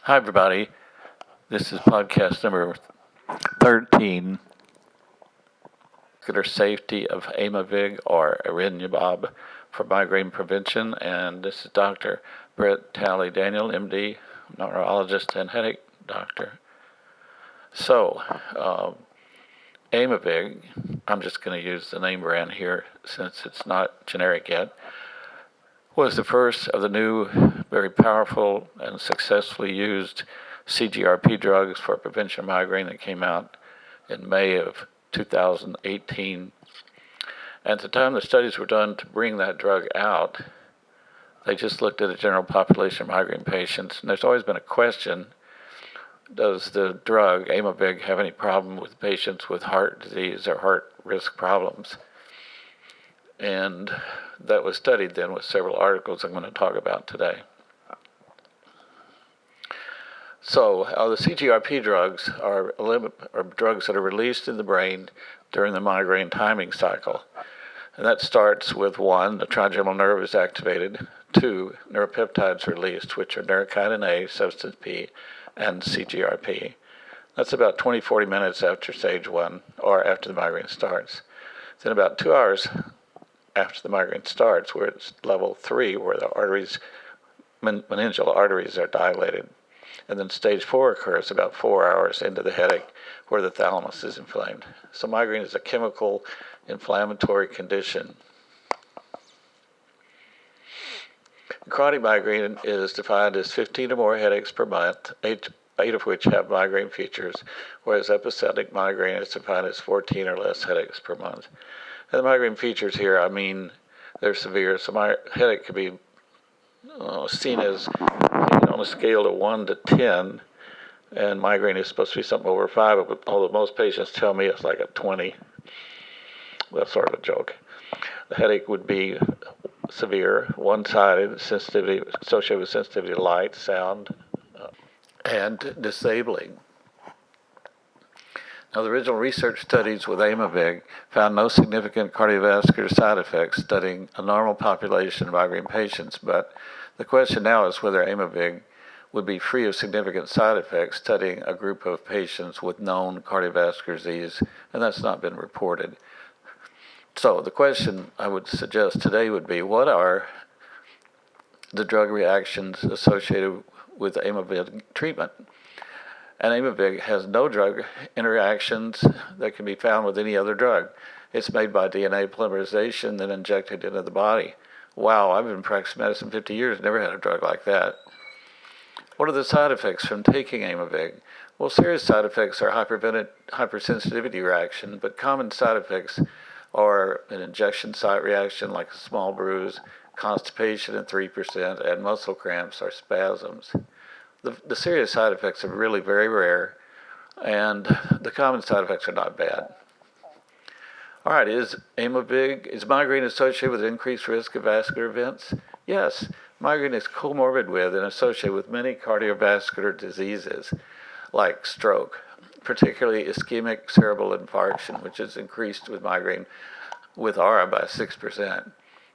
Hi, everybody. This is podcast number 13, Vascular Safety of Aimovig or erenumab for Migraine Prevention. And this is Dr. Brett Talley Daniel, MD, neurologist and headache doctor. So, Aimovig, I'm just going to use the name brand here since it's not generic yet, was the first of the new, very powerful and successfully used CGRP drugs for prevention of migraine that came out in May of 2018. And at the time the studies were done to bring that drug out, they just looked at the general population of migraine patients. And there's always been a question, does the drug, Aimovig, have any problem with patients with heart disease or heart risk problems? And that was studied then with several articles I'm going to talk about today. So the CGRP drugs are drugs that are released in the brain during the migraine timing cycle. And that starts with 1, the trigeminal nerve is activated, 2, neuropeptides released, which are neurokinin A, substance P, and CGRP. That's about 20-40 minutes after stage 1 or after the migraine starts. Then about 2 hours after the migraine starts, where it's level 3, where the arteries, meningeal arteries are dilated. And then stage 4 occurs about 4 hours into the headache, where the thalamus is inflamed. So migraine is a chemical inflammatory condition. Chronic migraine is defined as 15 or more headaches per month, 8 of which have migraine features, whereas episodic migraine is defined as 14 or less headaches per month. And the migraine features here, I mean, they're severe. So my headache could be seen as on a scale of 1 to 10, and migraine is supposed to be something over 5, although most patients tell me it's like a 20. That's sort of a joke. The headache would be severe, one-sided, sensitivity associated with sensitivity to light, sound, and disabling. Now, the original research studies with Aimovig found no significant cardiovascular side effects studying a normal population of migraine patients, but the question now is whether Aimovig would be free of significant side effects studying a group of patients with known cardiovascular disease, and that's not been reported. So the question I would suggest today would be, what are the drug reactions associated with Aimovig treatment? And Aimovig has no drug interactions that can be found with any other drug. It's made by DNA polymerization, then injected into the body. Wow, I've been practicing medicine 50 years, never had a drug like that. What are the side effects from taking Aimovig? Well, serious side effects are hypersensitivity reaction, but common side effects are an injection site reaction like a small bruise, constipation in 3%, and muscle cramps or spasms. The serious side effects are really very rare, and the common side effects are not bad. All right, is migraine associated with increased risk of vascular events? Yes, migraine is comorbid with and associated with many cardiovascular diseases, like stroke, particularly ischemic cerebral infarction, which is increased with migraine with aura by 6%.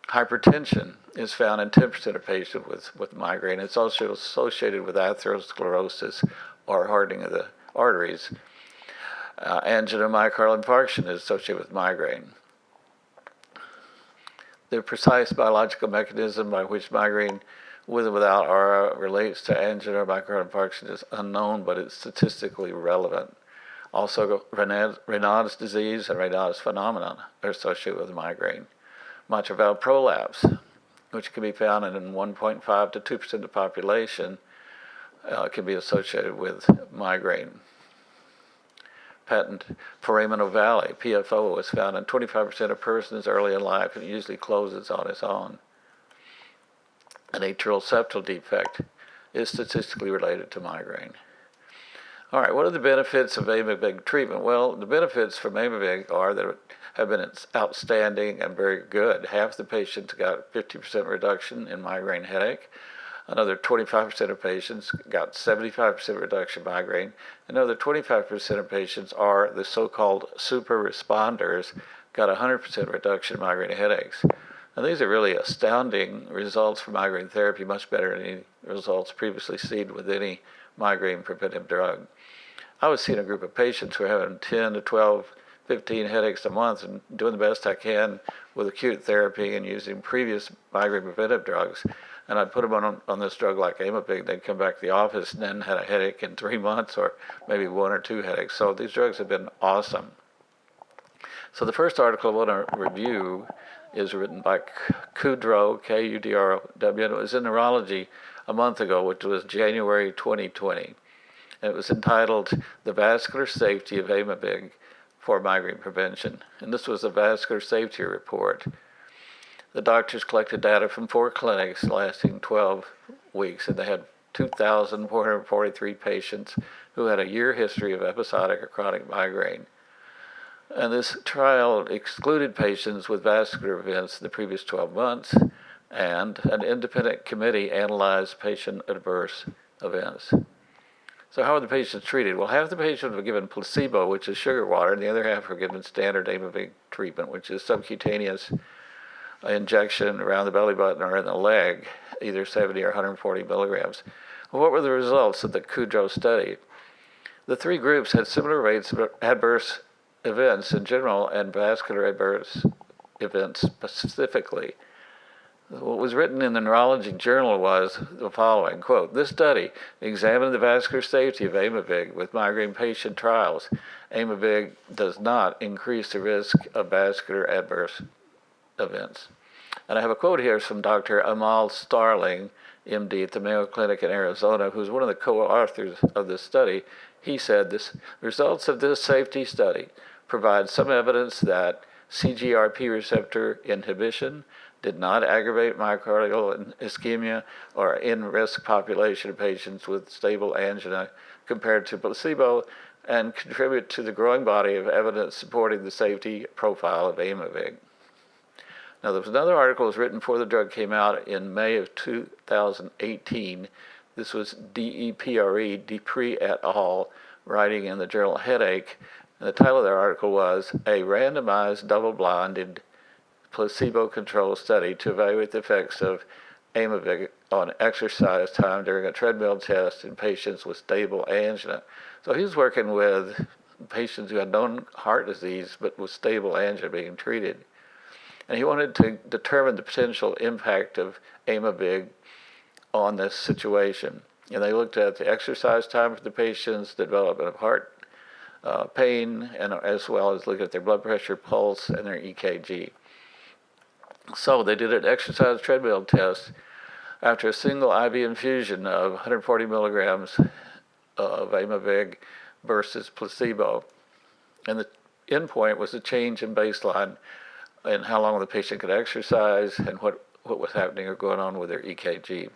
Hypertension is found in 10% of patients with migraine. It's also associated with atherosclerosis or hardening of the arteries. Angina-myocardial infarction is associated with migraine. The precise biological mechanism by which migraine with or without aura relates to angina-myocardial infarction is unknown, but it's statistically relevant. Also, Raynaud's disease and Raynaud's phenomenon are associated with migraine. Mitral valve prolapse, which can be found in 1.5 to 2% of the population, can be associated with migraine. Patent foraminovalle, PFO, is found in 25% of persons early in life and usually closes on its own. An atrial septal defect is statistically related to migraine. All right, what are the benefits of Aimovig treatment? Well, the benefits from Aimovig are that it have been outstanding and very good. Half the patients got 50% reduction in migraine headache. Another 25% of patients got 75% reduction in migraine. Another 25% of patients are the so-called super responders, got 100% reduction in migraine headaches. And these are really astounding results for migraine therapy, much better than any results previously seen with any migraine preventive drug. I was seeing a group of patients who are having 10 to 12, 15 headaches a month and doing the best I can with acute therapy and using previous migraine preventive drugs. And I'd put them on this drug like Aimovig. They'd come back to the office and then had a headache in 3 months or maybe 1 or 2 headaches. So these drugs have been awesome. So the first article I want to review is written by Kudrow, K-U-D-R-O-W, and it was in Neurology a month ago, which was January 2020. And it was entitled, The Vascular Safety of Aimovig for Migraine Prevention. And this was a vascular safety report. The doctors collected data from 4 clinics lasting 12 weeks, and they had 2,443 patients who had a year history of episodic or chronic migraine. And this trial excluded patients with vascular events in the previous 12 months, and an independent committee analyzed patient adverse events. So how are the patients treated? Well, half the patients were given placebo, which is sugar water, and the other half were given standard Aimovig treatment, which is subcutaneous injection around the belly button or in the leg, either 70 or 140 milligrams. Well, what were the results of the Kudrow study? The 3 groups had similar rates of adverse events in general and vascular adverse events specifically. What was written in the Neurology Journal was the following, quote, "This study examined the vascular safety of Aimovig with migraine patient trials. Aimovig does not increase the risk of vascular adverse events." And I have a quote here from Dr. Amal Starling, MD at the Mayo Clinic in Arizona, who's one of the co-authors of this study. He said, "The results of this safety study provide some evidence that CGRP receptor inhibition did not aggravate myocardial ischemia or in-risk population of patients with stable angina compared to placebo and contribute to the growing body of evidence supporting the safety profile of Aimovig." Now, there was another article that was written before the drug came out in May of 2018. This was Depre et al., writing in the journal Headache. And the title of their article was A Randomized Double-Blinded Placebo-Controlled Study to Evaluate the Effects of Aimovig on Exercise Time During a Treadmill Test in Patients with Stable Angina. So he was working with patients who had known heart disease but with stable angina being treated. And he wanted to determine the potential impact of Aimovig on this situation. And they looked at the exercise time for the patients, the development of heart pain, and as well as look at their blood pressure, pulse, and their EKG. So they did an exercise treadmill test after a single IV infusion of 140 milligrams of Aimovig versus placebo. And the endpoint was a change in baseline and how long the patient could exercise and what was happening or going on with their EKG.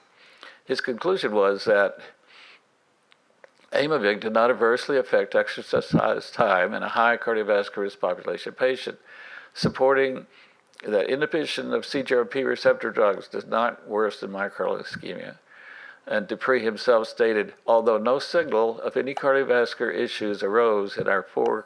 His conclusion was that Aimovig did not adversely affect exercise time in a high cardiovascular risk population patient, supporting that inhibition of CGRP receptor drugs does not worsen myocardial ischemia. And Dupree himself stated, although no signal of any cardiovascular issues arose in our 4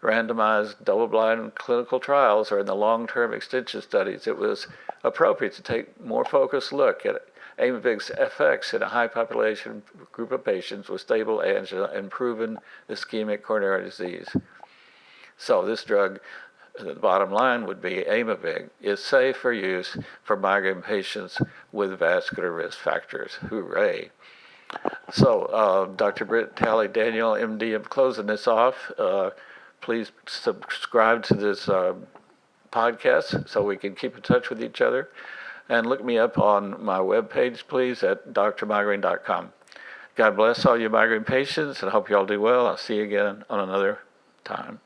randomized double-blind clinical trials or in the long-term extension studies, it was appropriate to take more focused look at Aimovig's effects in a high population group of patients with stable angina and proven ischemic coronary disease. So this drug, the bottom line would be Aimovig is safe for use for migraine patients with vascular risk factors. Hooray. So Dr. Britt Talley Daniel, MD, I'm closing this off. Please subscribe to this podcast so we can keep in touch with each other. And look me up on my webpage, please, at drmigraine.com. God bless all you migraine patients, and I hope you all do well. I'll see you again on another time.